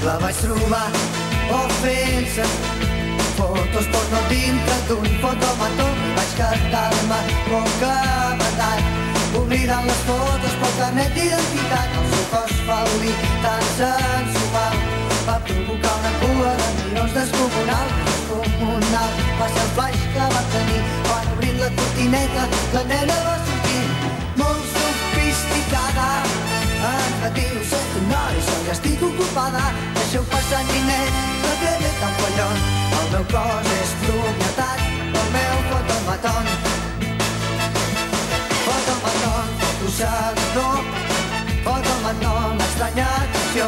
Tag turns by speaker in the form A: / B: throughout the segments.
A: La vaig trobar fent-se fotos porno dintre d'un fotomató. Vaig quedar-me bocabadat, oblidant les fotos pel carnet d'identitat. El seu cos fauli tan sensual va provocar una cua de mirons descomunal. Va ser el flaix que va tenir quan obrint la cortineta la nena va sortir molt sofisticada. Em va dir, ho sento noi, ja estic ocupada, deixeu passar ninet, la que ve tan collon. El meu cos és propietat del meu fotomaton. Fotomaton, fotosegador, fotomaton, estranya atenció.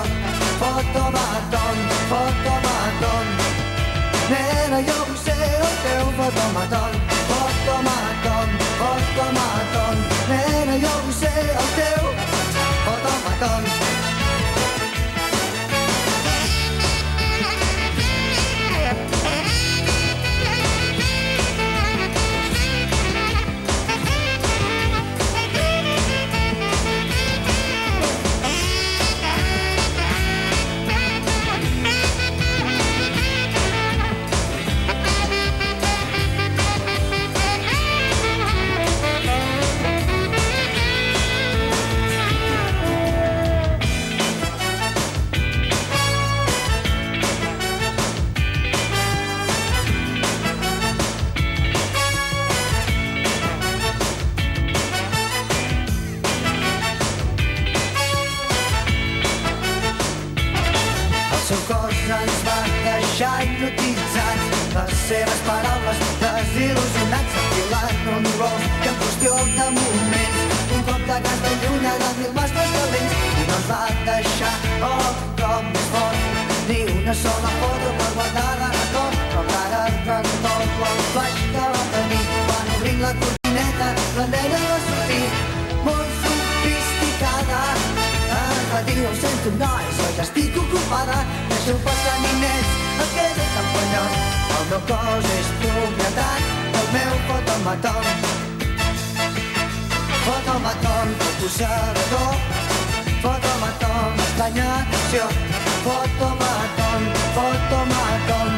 A: Fotomaton, fotomaton, nena, jo vull ser el teu fotomaton. Fotomaton, fotomaton, nena, jo vull ser el teu fotomaton. Ens va deixar hipnotitzats, les seves paraules desil·lusionats, enfilant un gos que en qüestió de moments un cop de gas de lluny de 1000 mascles calents. I no ens va deixar cop més fort, ni una sola foto per guardar de record. Però encara recordo el flaix que va tenir quan obrint la cortineta la nena va sortir molt sofisticada. Em va dir, ho sento nois, ja estic ocupada, deixeu passar ninets, el que ve tan collon. El meu cos és propietat del meu fotomaton. Fotomaton, fotosegador, fotomaton, estranya atenció. Fotomaton, fotomaton,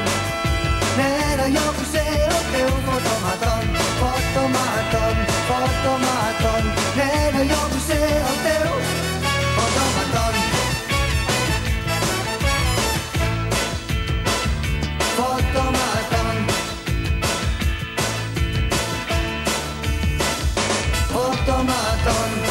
A: nena, jo vull ser el teu fotomaton. Fotomaton, fotomaton, nena, jo vull ser el teu fotomaton. Fotomaton, fotomaton.